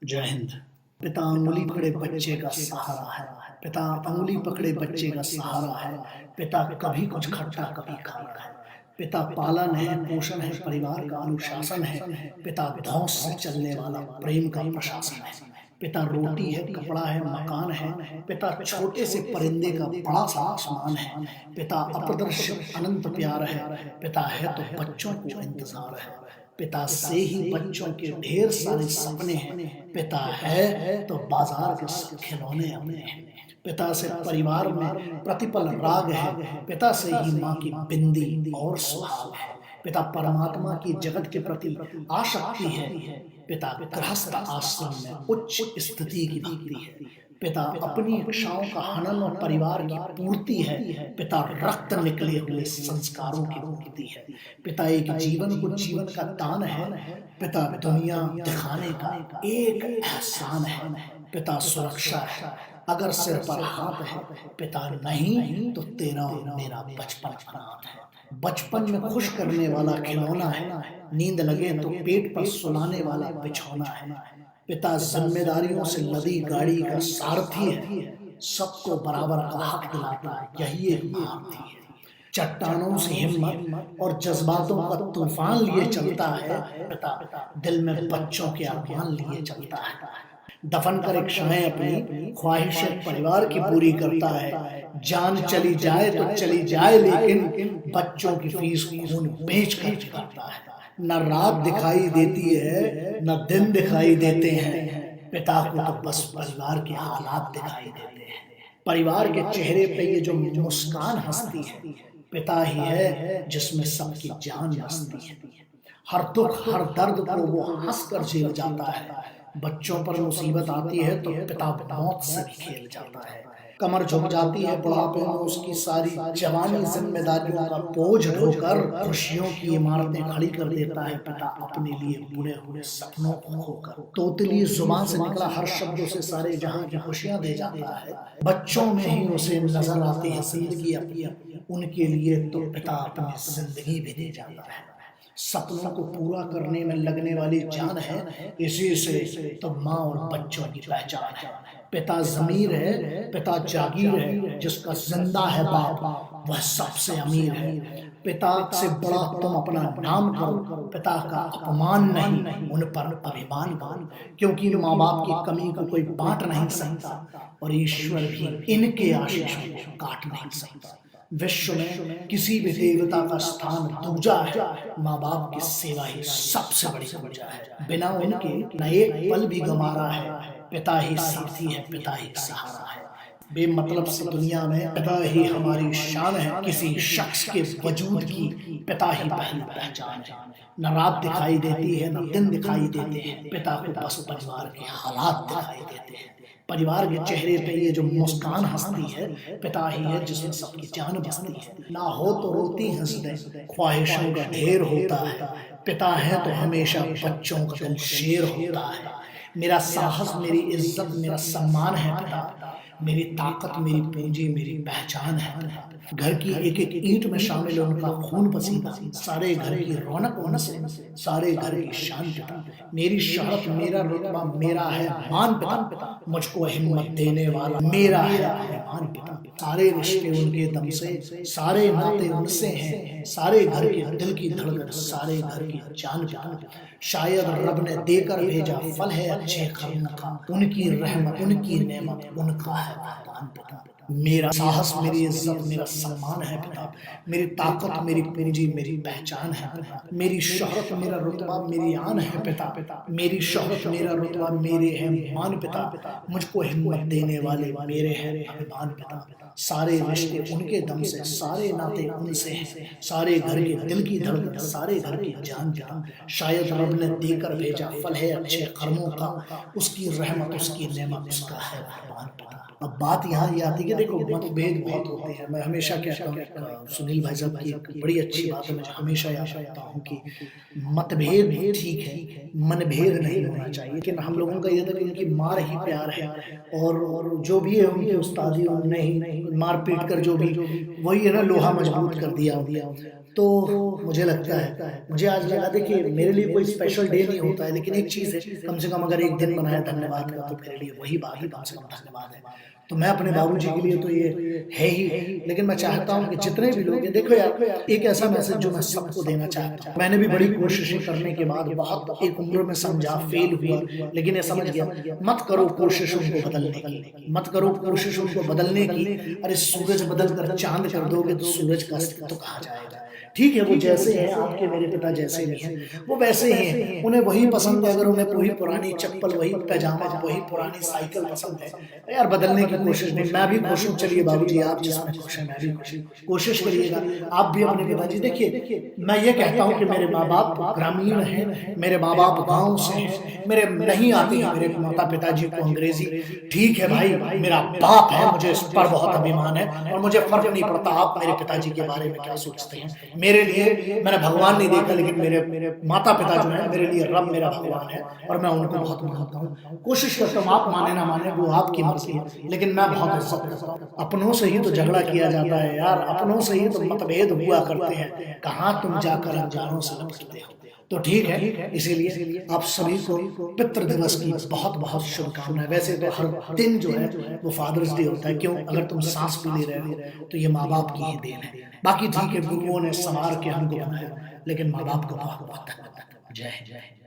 जय हिंद। पिता अंगुली पकड़े बच्चे का सहारा है, पिता अंगुली पकड़े बच्चे का सहारा है, पिता कभी कुछ खट्टा कभी खारा है, पिता पालन है, पोषण है, परिवार का अनुशासन है, पिता धौंस से चलने वाला प्रेम का प्रशासन है, पिता रोटी है, कपड़ा है, मकान है, पिता छोटे से परिंदे का बड़ा सा आसमान है, पिता अप्रदर्शित अनंत प्यार है, पिता है तो बच्चों को इंतजार है, पिता से ही बच्चों के ढेर सारे सपने हैं, पिता है तो बाजार के सब खिलौने अपने हैं, पिता से परिवार में प्रतिपल राग है, पिता से ही माँ की बिंदी और सुहाग है, पिता परमात्मा की जगत के प्रति आसक्ति है, पिता गृहस्थ आश्रम में उच्च स्थिति की भक्ति है, पिता अपनी इच्छाओं का हनन और परिवार की पूर्ति है, पिता रक्त निकले हुए संस्कारों की मूर्ति है, पिता एक जीवन को जीवन का दान है, पिता दुनिया दिखाने का एक एहसान है, पिता सुरक्षा है अगर सिर पर हाथ है, पिता नहीं तो तेरा और मेरा बचपन अनाथ है, बचपन में खुश करने वाला खिलौना है, नींद लगे तो पेट पर सुलाने वाला बिछौना है, पिता जिम्मेदारियों से लदी गाड़ी का सारथी है, सबको बराबर का हक दिलाता है, यही एक महारथी है, चट्टानों से हिम्मत और जज्बातों का तूफान लिए चलता है, पिता दिल में बच्चों के अरमान लिए चलता है, दफन कर इच्छाएं अपनी ख्वाहिशें परिवार की पूरी करता है, जान चली जाए तो चली जाए लेकिन बच्चों की फीस खून बेच कर करता है, न रात दिखाई देती है न दिन दिखाई देते हैं, पिता को तो बस परिवार के हालात दिखाई देते हैं, परिवार के चेहरे पे ये जो मुस्कान हंसती है, पिता ही है जिसमें सबकी जान बसती है, हर दुख हर दर्द को वो हंस कर झेल जाता है, बच्चों पर मुसीबत आती है तो पिता मौत से भी खेल जाता है, कमर झुक जाती है बुढ़ापे में उसकी सारी जवानी जिम्मेदारियों का बोझ ढोकर खुशियों की इमारतें खड़ी कर देता है, पिता अपने लिए बुने हुए सपनों को खोकर तोतली जुबान से निकला हर शब्द उसे सारे जहां की खुशियां दे जाता है, बच्चों में ही उसे नजर आती है जिंदगी अपनी, उनके लिए तो पिता अपनी जिंदगी भी दे जाता है, सपनों को पूरा करने में लगने वाली जान है, इसी से तो माँ और बच्चों की पहचान है, पिता ज़मीर है, पिता जागीर है, जिसका जिंदा है बाप वह सबसे अमीर है, पिता से बड़ा तुम अपना नाम करो, पिता का अपमान नहीं उन पर अभिमान करो, क्योंकि माँ बाप की कमी को कोई बांट नहीं सकता और ईश्वर भी इनके आशीषों को काट नहीं सकता, विश्व में किसी भी देवता का स्थान दूजा है, माँ बाप की सेवा ही सबसे बड़ी पूजा है, बिना उनके न एक पल भी गंवारा है, पिता ही साथी है, पिता ही सहारा है, बेमतलब से दुनिया में पिता ही हमारी शान है, किसी शख्स के वजूद की पिता ही पहली पहचान है, न रात दिखाई देती है न दिन दिखाई देते हैं, पिता को बस परिवार के हालात दिखाई देते हैं, परिवार के चेहरे पे ये जो मुस्कान हंसती है, पिता ही है जिसमें सबकी जान बसती है, ना हो तो रोती हंसते ख्वाहिशों का ढेर होता है, पिता है तो हमेशा बच्चों का दिल शेर होता है, मेरा साहस मेरी इज्जत मेरा सम्मान है पिता, मेरी ताकत मेरी पूंजी मेरी पहचान है, घर की एक एक ईंट में शामिल है उनका खून पसीना, सारे घर की रौनक उनसे, सारे घर की शान पिता, मेरी शहरत मेरा रुतबा मेरा है मान पिता, मुझको हिम्मत देने वाला मेरा है अभिमान पिता, सारे रिश्ते उनके दम से, सारे नाते उनसे हैं, सारे घर के दिल की धड़कन, सारे घर की जान पिता, शायद रब ने देकर भेजा फल है अच्छे कर्म का, उनकी रहमत उनकी नेमत उनका है वरदान पिता, मेरा साहस मेरी इज्जत मेरा सम्मान है पिता, मेरी ताकत मेरी पूंजी मेरी पहचान है पिता, मेरी शोहरत मेरा रुतबा मेरी आन है पिता, मेरी शोहरत मेरा रुतबा मेरे है मान पिता, मुझको हिम्मत देने वाले मेरे हैं अभिमान पिता, सारे रिश्ते उनके दम से, सारे नाते उनसे हैं, सारे घर के दिल की धड़कन, सारे घर की जान पिता, शायद रब ने देकर भेजा फल है अच्छे कर्मों का, उसकी रहमत उसकी नेमत उसका है वरदान पिता। अब बात यहाँ ये आती है कि देखो मतभेद बहुत होते हैं, मैं हमेशा कहता हूँ सुनील भाई साहब की एक बड़ी अच्छी बात है, मुझे हमेशा याद रखता हूँ कि मतभेद ठीक है मनभेद नहीं होना चाहिए, लेकिन हम लोगों का ये था कि उनकी मार ही प्यार है और जो भी है उनके उस्तादी उन्होंने ही मार पीट कर जो भी वही है ना लोहा मजबूत कर दिया, तो मुझे लगता है, मुझे आज लगा, देखिए मेरे लिए कोई स्पेशल डे नहीं होता है, लेकिन एक चीज़ है, कम से कम अगर एक दिन बनाया धन्यवाद का, तो मेरे लिए वही बात है, कम से कम धन्यवाद है। तो मैं अपने बाबूजी के लिए तो ये है ही, लेकिन मैं चाहता हूँ कि जितने भी लोग हैं, देखो यार, एक ऐसा मैसेज जो मैं सबको देना चाहता हूँ। मैंने भी बड़ी कोशिशें करने के बाद बहुत एक उम्र में समझा, फेल हुआ, लेकिन ये समझ गया, मत करो कोशिश उनको बदलने की, मत करो कोशिश उनको बदलने की। अरे सूरज बदल कर चांद कर दोगे तो सूरज का अस्तित्व तो कहाँ जाएगा? ठीक है, वो जैसे हैं, आपके मेरे पिता जैसे नहीं हैं, वो वैसे ही हैं, उन्हें वही पसंद है, अगर उन्हें वही पुरानी चप्पल, वही पैजामा, वही पुरानी साइकिल पसंद है, यार बदलने की कोशिश नहीं। मैं भी खुश हूँ, चलिए बाबूजी आप जिसमें खुश हैं मैं भी खुश हूँ, कोशिश करिएगा आप भी अपने पिताजी। देखिए मैं ये कहता हूँ कि मेरे माँ बाप ग्रामीण हैं, मेरे माँ बाप गाँव से हैं, मेरे नहीं आती है मेरे माता पिताजी को अंग्रेजी, ठीक है भाई, मेरा बाप है, मुझे इस पर बहुत अभिमान है, और मुझे फर्क नहीं पड़ता आप मेरे पिताजी के बारे में क्या सोचते हैं। मेरे लिए मैंने भगवान नहीं देखा, लेकिन मेरे माता पिता जो है मेरे लिए रब मेरा भगवान है, और मैं उनको बहुत मानता हूँ। कोशिश करता हूँ, आप माने ना माने वो आपकी मर्जी है, लेकिन मैं बहुत इज्जत करता हूँ। अपनों से ही तो झगड़ा किया जाता है यार, अपनों से ही तो मतभेद हुआ करते हैं, कहाँ तुम जाकर अनजानों से लपटते हो। तो ठीक है, इसीलिए आप सभी को पितृ दिवस की बहुत बहुत शुभकामनाएं। वैसे तो हर दिन जो है वो फादर्स डे होता है, क्यों? अगर तुम सांस भी ले रहे हो तो ये माँ बाप की ही देन है। बाकी ठीक है, गुरुओं ने संवार के हमको बनाया, लेकिन माँ बाप को बहुत बहुत धन्यवाद। जय जय।